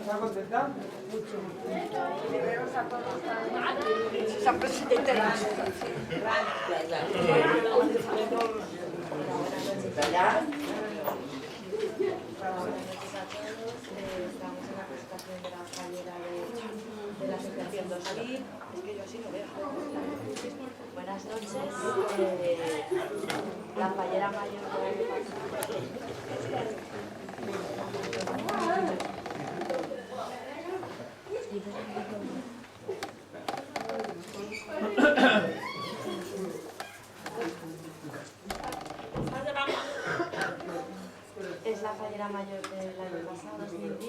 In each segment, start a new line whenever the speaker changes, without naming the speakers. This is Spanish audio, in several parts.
¿Está contenta?
San presidente.
Estamos en la presentación de la fallera de la asociación 2000. Es que yo así lo veo. Buenas noches. La fallera mayor del año pasado. Es la fallera mayor del año pasado, 2010,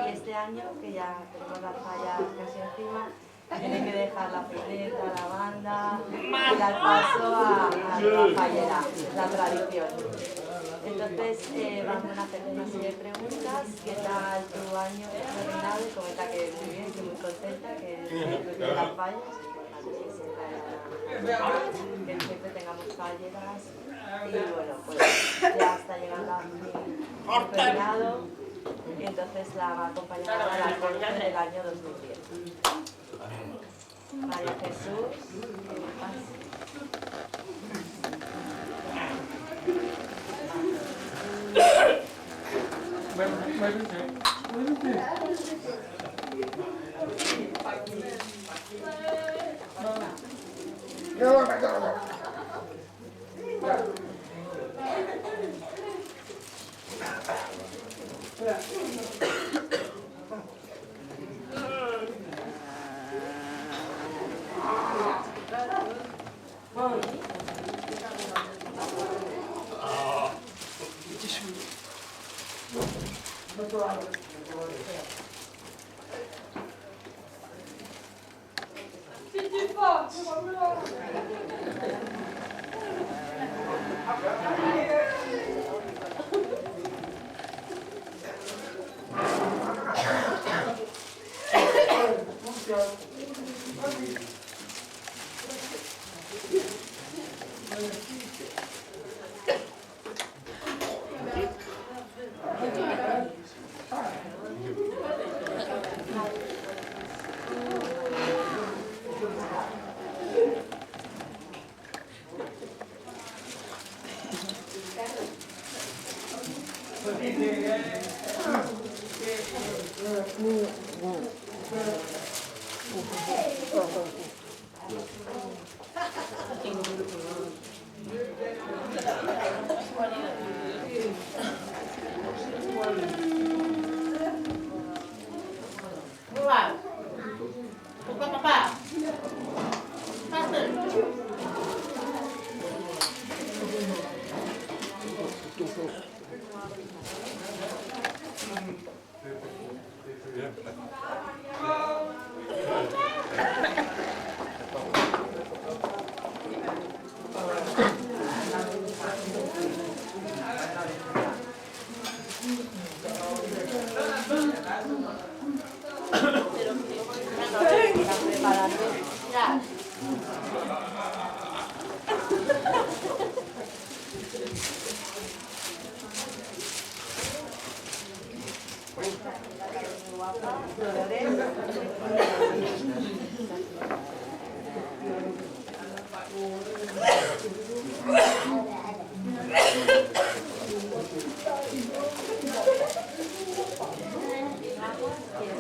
y este año, que ya tenemos las fallas casi encima, tiene que dejar la peleta, la banda y dar paso a la fallera, es la tradición. Entonces vamos a hacer una serie de preguntas. ¿Qué tal tu año terminado? Y comenta que muy bien, que muy contenta, que las fallas, que siempre tengamos falleras. Y bueno, pues ya está llegando a mi terminado, y entonces la va a acompañar a la corte del año 2010. María Jesús, ¿qué pasa?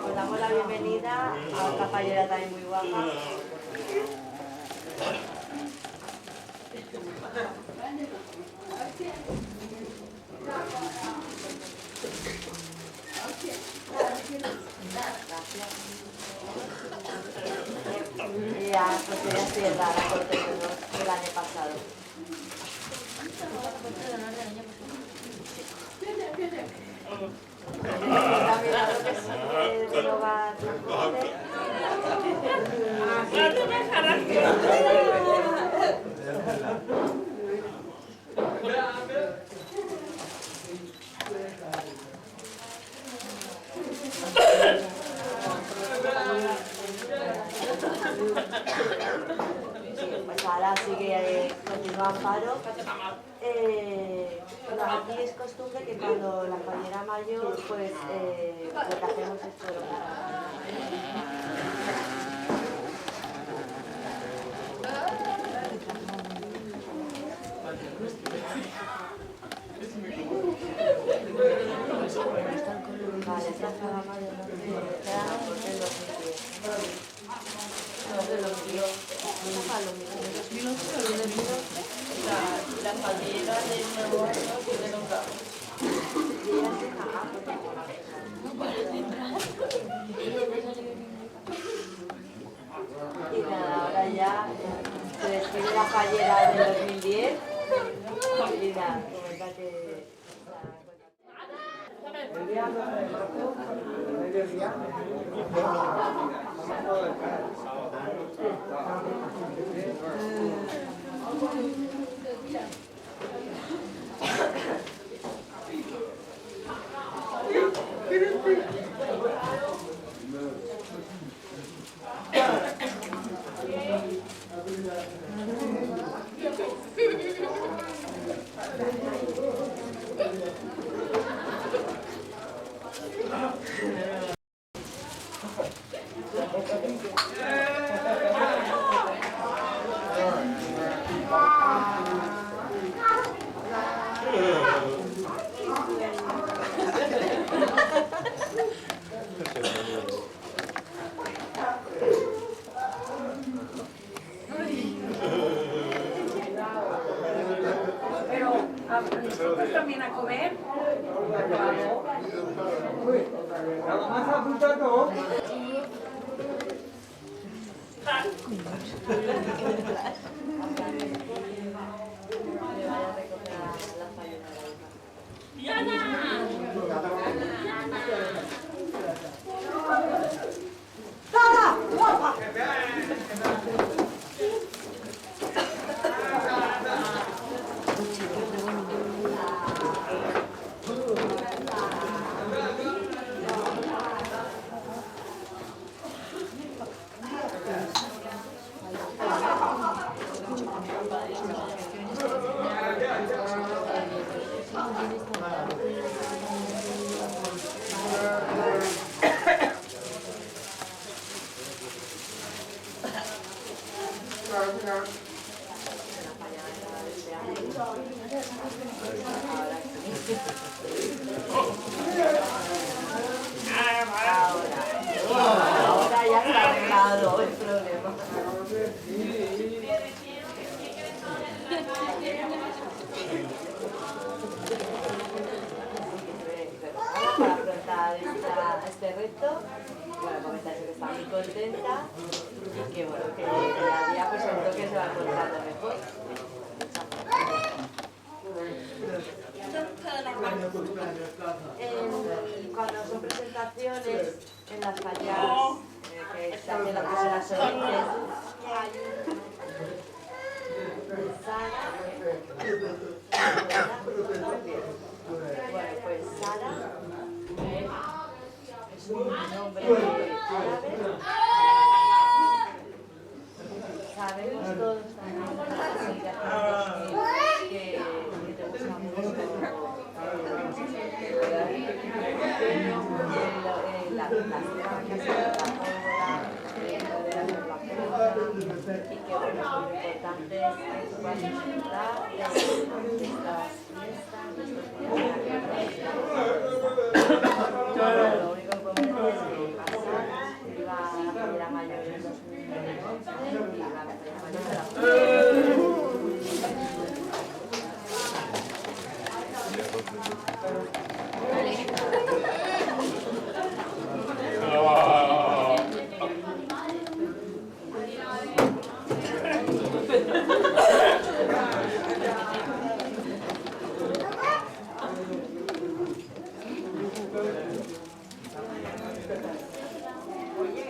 Pues damos la bienvenida a otra fallera también muy guapa. Ya, pues ella sí es la corte del año pasado. También algo que sí, de nuevo Pues ahora sigue, continúa Amparo. Aquí es costumbre que cuando la fallera mayor, pues lo que hacemos es coronar. Vale, esta es la mayor, no sé, porque es 2010. No es de 2010.
La fallera del nuevo año tiene nombrado.
Y nada, ahora ya se describe la fallera del 2010 y nada, comenta que...
¿Nosotros también a comer?
¿Vas a apuntar todo?
Ahora ya está arreglado el problema. Para afrontar este reto, bueno, comentarse que está muy contenta y que bueno, que cada día pues el toque se va encontrando mejor. Cuando son presentaciones en las fallas que se hacen las personas solemnes, bueno, pues Sara es un nombre árabe. Sabemos todos también que te gusta mucho las trancas, la pólvora, y que bueno, son muy importantes que tú puedas disfrutar de estas fiestas, de estos días. Lo único que podemos decir es que pasar, viva la fallera mayor del 2011 y la fallera mayor de la
Oye,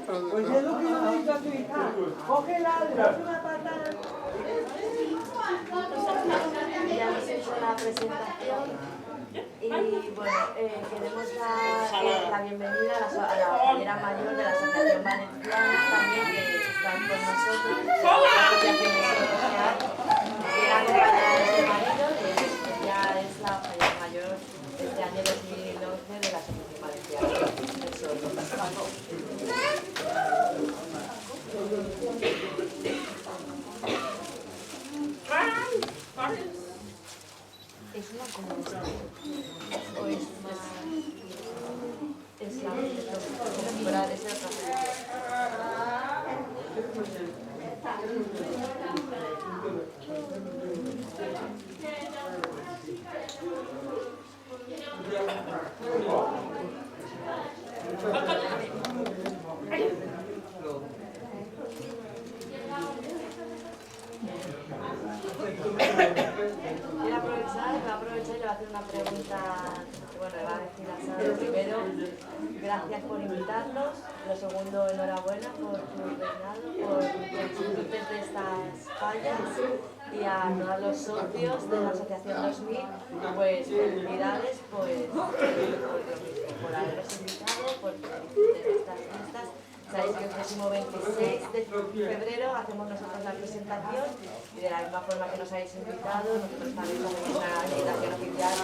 Pues es lo que yo le he dicho a tu hija. Cógela, le das una patada.
Ya hemos hecho la presentación y bueno, queremos dar la bienvenida a la fallera mayor de la Asociación Valenciana también que están con nosotros, la Asociación Social, que era compañera de su marido y ella es la fallera mayor este año 2011 de la Asociación Valenciana. ¿Es una comunidad o es más es la temporal, es otra va a aprovechar y le va a hacer una pregunta, bueno, le va a decir a Sara. Primero, gracias por invitarnos. Lo segundo, enhorabuena por tu reinado, por los disfrutes de estas fallas y a todos los socios de la Asociación 2000, pues felicidades por haberos invitado, por disfrutar de estas fiestas. Sabéis que el próximo 26 de febrero hacemos nosotros la presentación y de la misma forma que nos habéis invitado, nosotros también hacemos una invitación oficial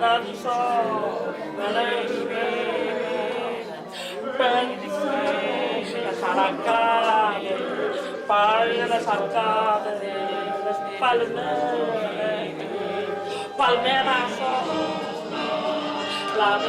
Paradiso, las arcadas, las arcadas, las palmeras, la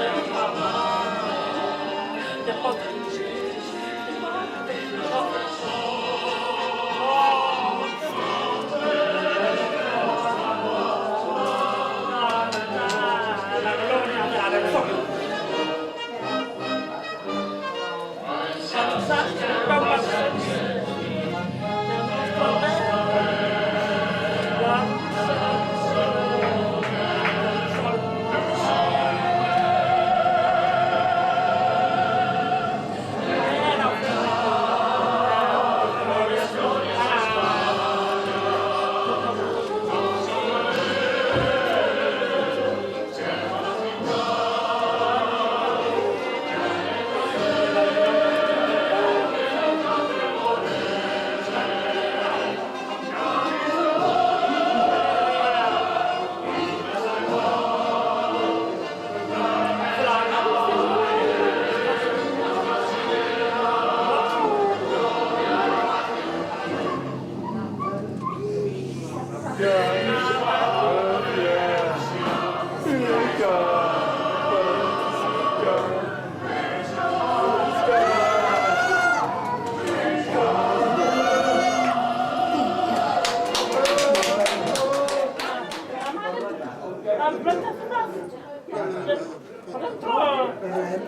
Me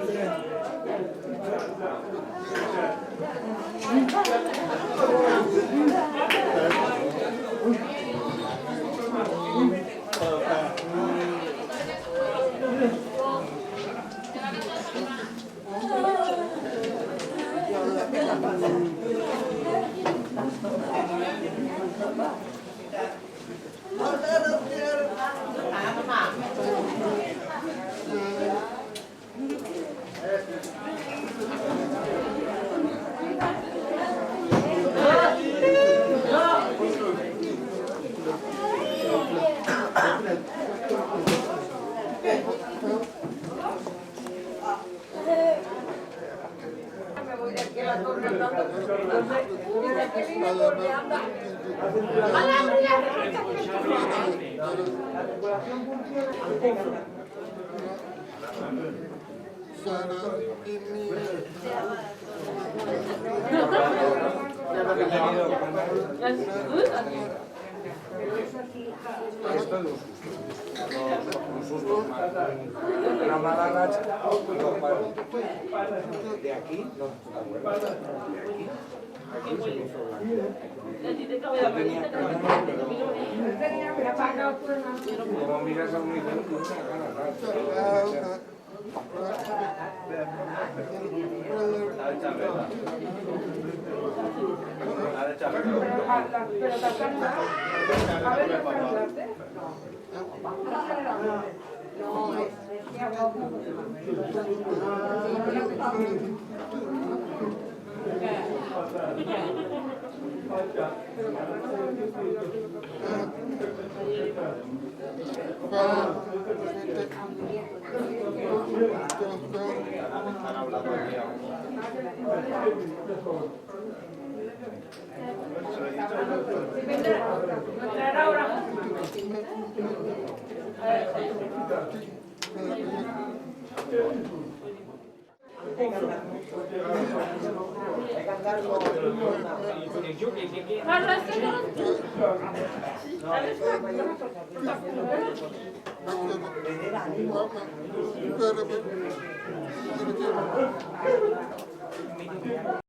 voy de aquí a la torre andando. Dice que vive porque anda.
Una mala racha. De aquí, no. Como miras a un nivel, no se gana.
Pero tapando. A ver, no, es que abajo.
Pero